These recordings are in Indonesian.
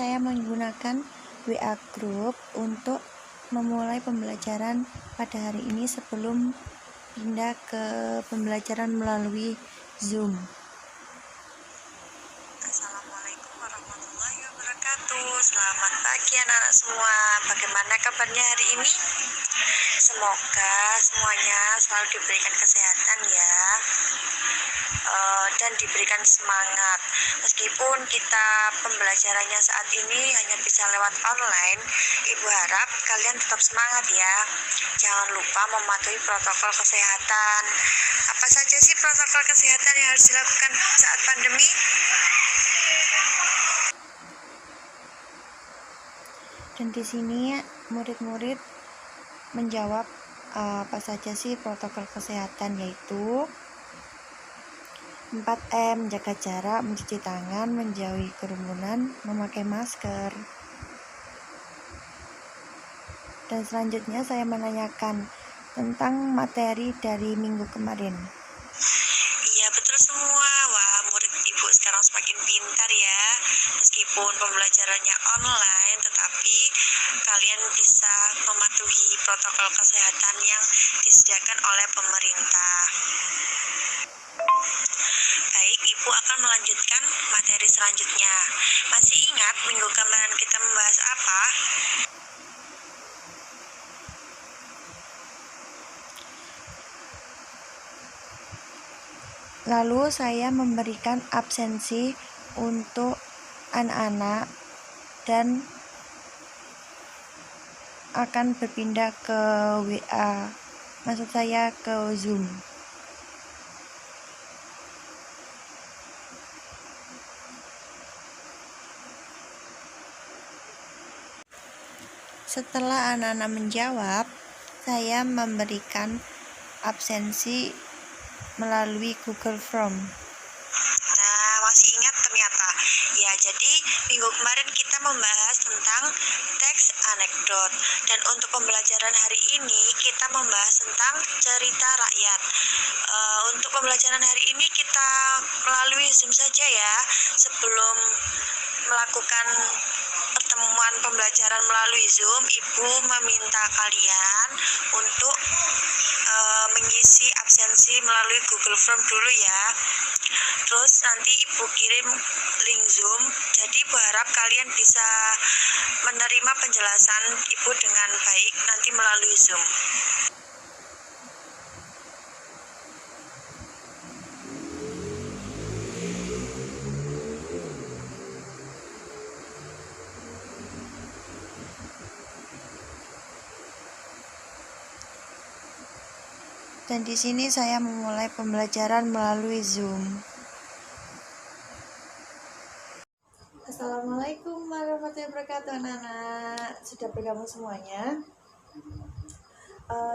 saya menggunakan WA Group untuk memulai pembelajaran pada hari ini sebelum pindah ke pembelajaran melalui Zoom. Assalamualaikum warahmatullahi wabarakatuh. Selamat pagi anak-anak semua. Bagaimana kabarnya hari ini? Semoga semuanya selalu diberikan kesehatan ya, dan diberikan semangat. Meskipun kita pembelajarannya saat ini hanya bisa lewat online, Ibu harap kalian tetap semangat ya. Jangan lupa mematuhi protokol kesehatan. Apa saja sih protokol kesehatan yang harus dilakukan saat pandemi? Dan di sini murid-murid menjawab apa saja sih protokol kesehatan, yaitu 4M, menjaga jarak, mencuci tangan, menjauhi kerumunan, memakai masker. Dan selanjutnya saya menanyakan tentang materi dari minggu kemarin. Iya betul semua. Wah, murid Ibu sekarang semakin pintar ya. Meskipun pembelajarannya online, tetapi kalian bisa mematuhi protokol kesehatan yang disediakan oleh pemerintah. Baik, Ibu akan melanjutkan materi selanjutnya. Masih ingat minggu kemarin kita membahas apa? Lalu saya memberikan absensi untuk anak-anak dan akan berpindah ke WA, maksud saya ke Zoom. Setelah anak-anak menjawab, saya memberikan absensi melalui Google Form. Nah, masih ingat ternyata. Ya, jadi minggu kemarin kita membahas tentang teks anekdot. Dan untuk pembelajaran hari ini kita membahas tentang cerita rakyat. Untuk pembelajaran hari ini kita melalui Zoom saja ya. Sebelum melakukan pertemuan pembelajaran melalui Zoom, Ibu meminta kalian untuk mengisi absensi melalui Google Form dulu ya. Terus nanti Ibu kirim link Zoom. Jadi Ibu harap kalian bisa menerima penjelasan Ibu dengan baik nanti melalui Zoom. Dan di sini saya memulai pembelajaran melalui Zoom. Assalamualaikum warahmatullahi wabarakatuh, anak-anak. Sudah bergabung semuanya?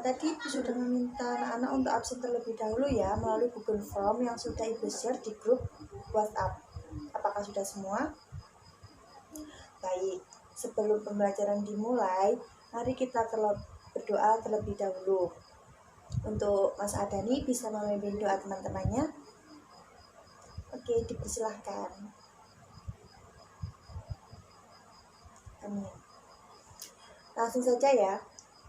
Tadi Ibu sudah meminta anak-anak untuk absen terlebih dahulu ya melalui Google Form yang sudah Ibu share di grup WhatsApp. Apakah sudah semua? Baik, sebelum pembelajaran dimulai, mari kita berdoa terlebih dahulu. Untuk Mas Adani bisa memimpin doa teman-temannya. Oke, dipersilahkan. Amin. Langsung saja ya.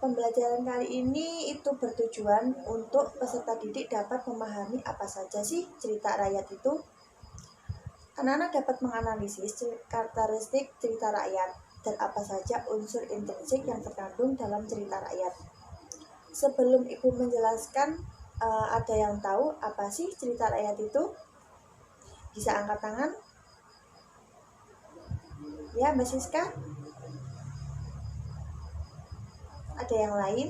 Pembelajaran kali ini itu bertujuan untuk peserta didik dapat memahami apa saja sih cerita rakyat itu. Anak-anak dapat menganalisis karakteristik cerita rakyat dan apa saja unsur intrinsik yang terkandung dalam cerita rakyat. Sebelum Ibu menjelaskan, ada yang tahu apa sih cerita rakyat itu? Bisa angkat tangan? Ya, Mbak Siska? Ada yang lain?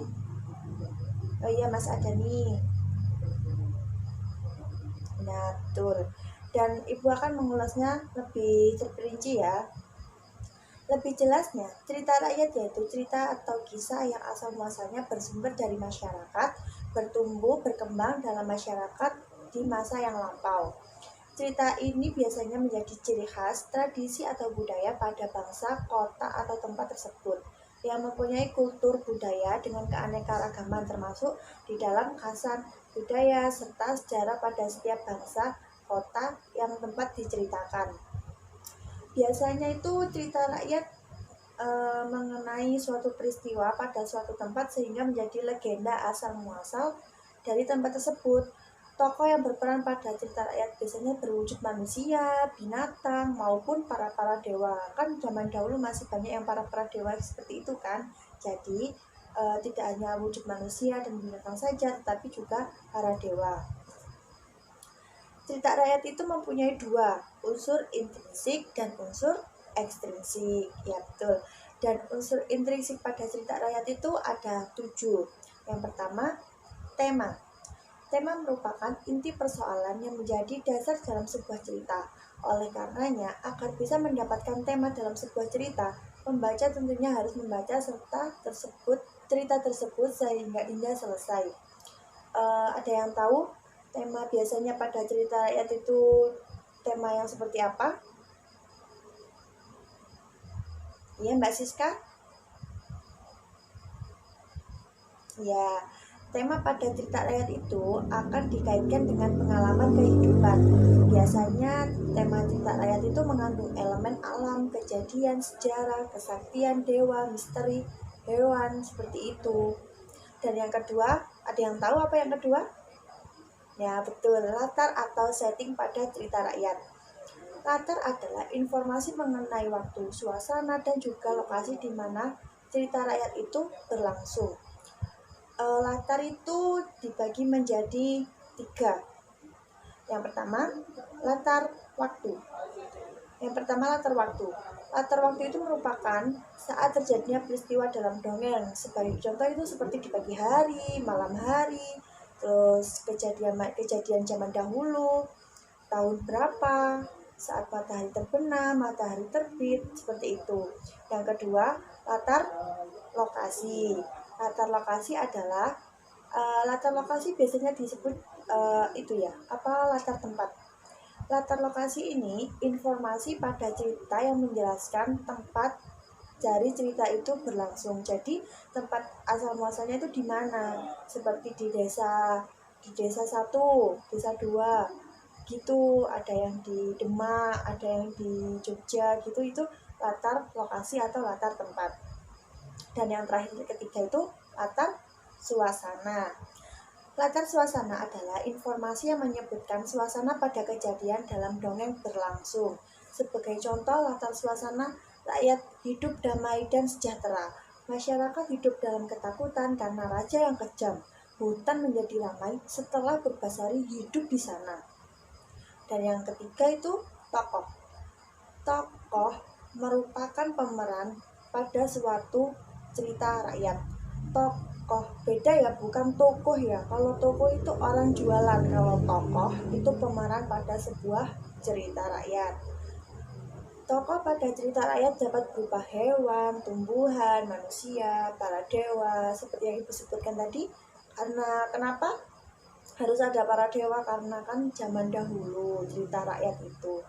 Oh iya, Mas Adani. Nah, betul. Dan Ibu akan mengulasnya lebih terperinci ya. Lebih jelasnya, cerita rakyat yaitu cerita atau kisah yang asal-muasalnya bersumber dari masyarakat, bertumbuh, berkembang dalam masyarakat di masa yang lampau. Cerita ini biasanya menjadi ciri khas, tradisi atau budaya pada bangsa, kota, atau tempat tersebut yang mempunyai kultur budaya dengan keanekaragaman termasuk di dalam khasan budaya serta sejarah pada setiap bangsa, kota yang tempat diceritakan. Biasanya itu cerita rakyat mengenai suatu peristiwa pada suatu tempat sehingga menjadi legenda asal muasal dari tempat tersebut. Tokoh yang berperan pada cerita rakyat biasanya berwujud manusia, binatang, maupun para dewa. Kan zaman dahulu masih banyak yang para dewa seperti itu kan. Jadi tidak hanya wujud manusia dan binatang saja, tetapi juga para dewa. Cerita rakyat itu mempunyai dua, unsur intrinsik dan unsur ekstrinsik. Ya betul. Dan unsur intrinsik pada cerita rakyat itu ada 7. Yang pertama, tema. Tema merupakan inti persoalan yang menjadi dasar dalam sebuah cerita. Oleh karenanya, agar bisa mendapatkan tema dalam sebuah cerita, pembaca tentunya harus membaca cerita tersebut sehingga hingga selesai. Ada yang tahu tema biasanya pada cerita rakyat itu tema yang seperti apa? Iya, Mbak Siska? Ya, tema pada cerita rakyat itu akan dikaitkan dengan pengalaman kehidupan. Biasanya tema cerita rakyat itu mengandung elemen alam, kejadian, sejarah, kesaktian, dewa, misteri, hewan, seperti itu. Dan yang kedua, ada yang tahu apa yang kedua? Ya, betul, latar atau setting pada cerita rakyat. Latar adalah informasi mengenai waktu, suasana, dan juga lokasi di mana cerita rakyat itu berlangsung. Latar itu dibagi menjadi 3. Yang pertama, latar waktu. Latar waktu itu merupakan saat terjadinya peristiwa dalam dongeng. Sebagai contoh itu seperti di pagi hari, malam hari, terus kejadian zaman dahulu, tahun berapa, saat matahari terbenam, matahari terbit, seperti itu. Yang kedua, latar lokasi. Latar lokasi adalah latar lokasi biasanya disebut latar tempat. Latar lokasi ini informasi pada cerita yang menjelaskan tempat dari cerita itu berlangsung. Jadi tempat asal muasalnya itu di mana? Seperti di desa 1, desa 2 gitu, ada yang di Demak, ada yang di Jogja gitu, itu latar lokasi atau latar tempat. Dan yang terakhir ketiga itu latar suasana. Latar suasana adalah informasi yang menyebutkan suasana pada kejadian dalam dongeng berlangsung. Sebagai contoh, latar suasana rakyat hidup damai dan sejahtera. Masyarakat hidup dalam ketakutan karena raja yang kejam. Hutan menjadi ramai setelah berbasari hidup di sana. Dan yang ketiga itu tokoh. Tokoh merupakan pemeran pada suatu cerita rakyat. Tokoh beda ya, bukan tokoh ya. Kalau tokoh itu orang jualan, kalau tokoh itu pemeran pada sebuah cerita rakyat. Tokoh pada cerita rakyat dapat berupa hewan, tumbuhan, manusia, para dewa, seperti yang ibu sebutkan tadi. Karena kenapa harus ada para dewa? Karena kan zaman dahulu cerita rakyat itu.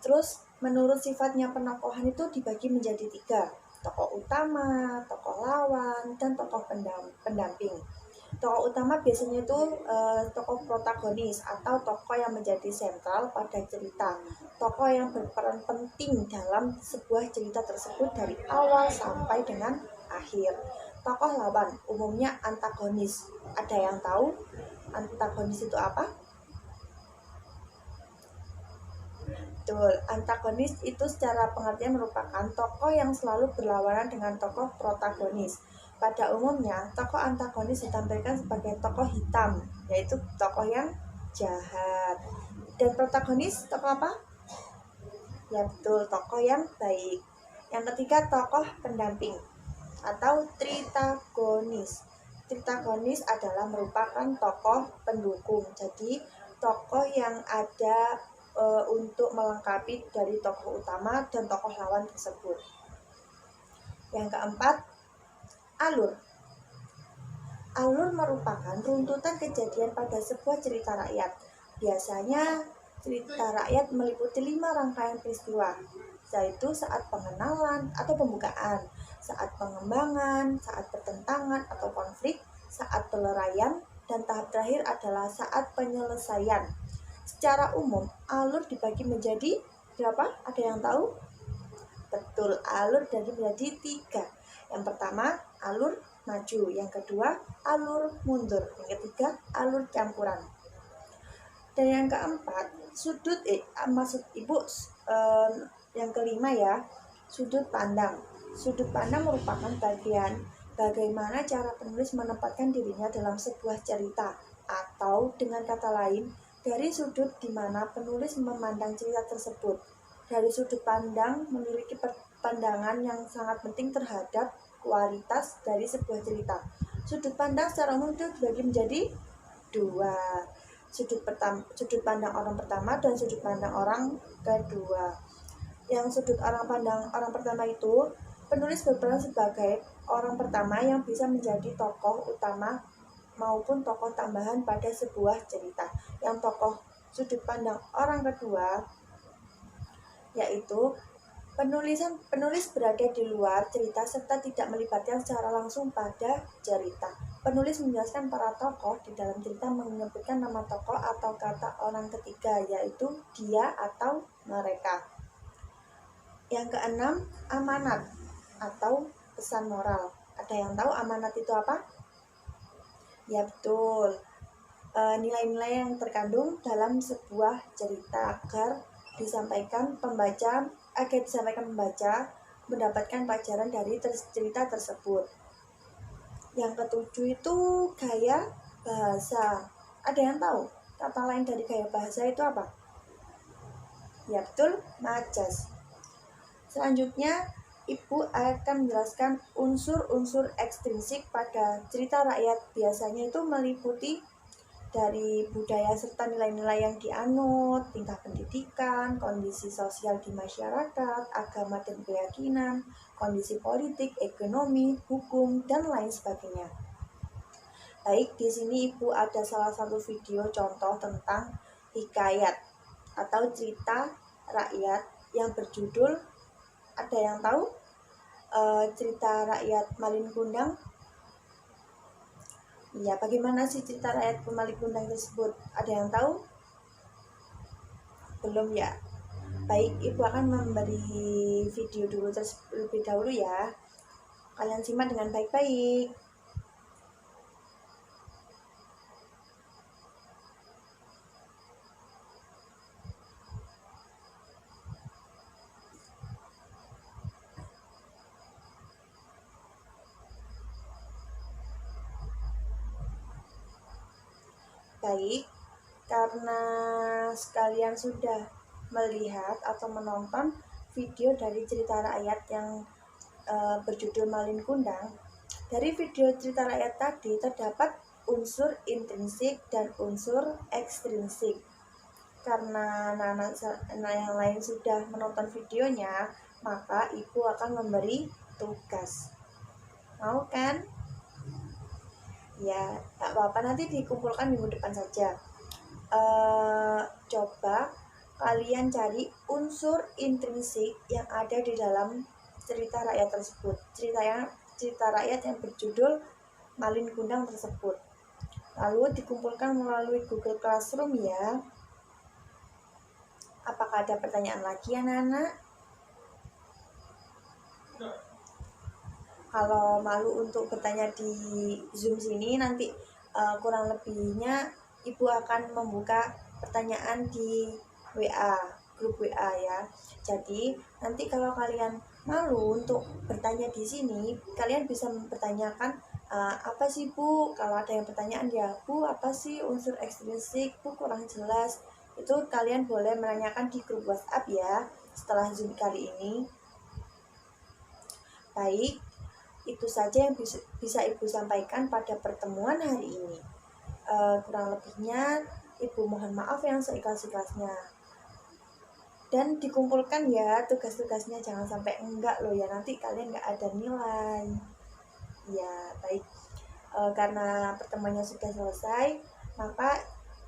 Terus menurut sifatnya penokohan itu dibagi menjadi 3. Tokoh utama, tokoh lawan, dan tokoh pendamping. Tokoh utama biasanya itu tokoh protagonis atau tokoh yang menjadi sentral pada cerita. Tokoh yang berperan penting dalam sebuah cerita tersebut dari awal sampai dengan akhir. Tokoh lawan umumnya antagonis. Ada yang tahu antagonis itu apa? Betul, antagonis itu secara pengertian merupakan tokoh yang selalu berlawanan dengan tokoh protagonis. Pada umumnya, tokoh antagonis ditampilkan sebagai tokoh hitam, yaitu tokoh yang jahat. Dan protagonis tokoh apa? Ya betul, tokoh yang baik. Yang ketiga, tokoh pendamping atau tritagonis. Tritagonis adalah merupakan tokoh pendukung. Jadi, tokoh yang ada untuk melengkapi dari tokoh utama dan tokoh lawan tersebut. Yang keempat, alur. Alur merupakan runtutan kejadian pada sebuah cerita rakyat. Biasanya cerita rakyat meliputi 5 rangkaian peristiwa, yaitu saat pengenalan atau pembukaan, saat pengembangan, saat pertentangan atau konflik, saat peleraian, dan tahap terakhir adalah saat penyelesaian. Secara umum, alur dibagi menjadi Berapa? Ada yang tahu? Betul, alur dari menjadi 3. Yang pertama, alur maju. Yang kedua, alur mundur. Yang ketiga, alur campuran. Dan yang keempat, maksud Ibu yang kelima ya, sudut pandang. Sudut pandang merupakan bagian bagaimana cara penulis menempatkan dirinya dalam sebuah cerita, atau dengan kata lain, dari sudut di mana penulis memandang cerita tersebut. Dari sudut pandang memiliki pandangan yang sangat penting terhadap kualitas dari sebuah cerita. Sudut pandang secara umum itu dibagi menjadi 2. Sudut pandang orang pertama dan sudut pandang orang kedua. Yang sudut pandang orang pertama itu, penulis berperan sebagai orang pertama yang bisa menjadi tokoh utama maupun tokoh tambahan pada sebuah cerita. Yang tokoh sudut pandang orang kedua yaitu penulis berada di luar cerita serta tidak melibatkan secara langsung pada cerita. Penulis menjelaskan para tokoh di dalam cerita menyebutkan nama tokoh atau kata orang ketiga, yaitu dia atau mereka. Yang keenam, amanat atau pesan moral. Ada yang tahu amanat itu apa? Ya betul, nilai-nilai yang terkandung dalam sebuah cerita agar disampaikan pembaca mendapatkan pelajaran dari cerita tersebut. Yang ketujuh itu gaya bahasa. Ada yang tahu kata lain dari gaya bahasa itu apa? Ya betul, majas. Selanjutnya, Ibu akan menjelaskan unsur-unsur ekstrinsik pada cerita rakyat. Biasanya itu meliputi dari budaya serta nilai-nilai yang dianut, tingkah pendidikan, kondisi sosial di masyarakat, agama dan keyakinan, kondisi politik, ekonomi, hukum, dan lain sebagainya. Baik, di sini Ibu ada salah satu video contoh tentang hikayat atau cerita rakyat yang berjudul, ada yang tahu? Cerita rakyat Malin Kundang. Ya, bagaimana sih cerita rakyat Malin Kundang tersebut? Ada yang tahu? Belum ya? Baik, Ibu akan memberi video dulu terlebih dahulu ya. Kalian simak dengan baik-baik. Baik, karena sekalian sudah melihat atau menonton video dari cerita rakyat yang berjudul Malin Kundang, dari video cerita rakyat tadi terdapat unsur intrinsik dan unsur ekstrinsik. Karena anak-anak yang lain sudah menonton videonya, maka Ibu akan memberi tugas. Mau kan? Ya, tak apa-apa, nanti dikumpulkan minggu depan saja. Coba kalian cari unsur intrinsik yang ada di dalam cerita rakyat tersebut. Cerita rakyat yang berjudul Malin Kundang tersebut. Lalu dikumpulkan melalui Google Classroom ya. Apakah ada pertanyaan lagi anak-anak? Kalau malu untuk bertanya di Zoom sini, nanti kurang lebihnya Ibu akan membuka pertanyaan di WA, grup WA ya. Jadi nanti kalau kalian malu untuk bertanya di sini, kalian bisa mempertanyakan apa sih Bu? Kalau ada yang pertanyaan ya Bu, apa sih unsur ekstrinsik? Bu kurang jelas. Itu kalian boleh menanyakan di grup WhatsApp ya setelah Zoom kali ini. Baik, itu saja yang bisa Ibu sampaikan pada pertemuan hari ini. Kurang lebihnya Ibu mohon maaf yang seikhlas-ikhlasnya. Dan dikumpulkan ya tugas-tugasnya, jangan sampai enggak loh ya, nanti kalian enggak ada nilai. Ya, baik. Karena pertemuannya sudah selesai, maka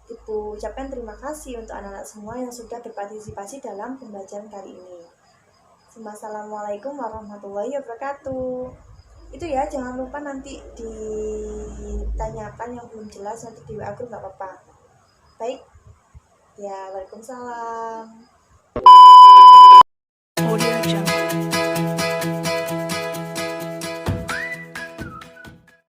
Ibu ucapkan terima kasih untuk anak-anak semua yang sudah berpartisipasi dalam pembelajaran kali ini. Assalamualaikum warahmatullahi wabarakatuh. Itu ya, jangan lupa nanti ditanyakan yang belum jelas nanti di WA group, nggak apa-apa. Baik ya, waalaikumsalam.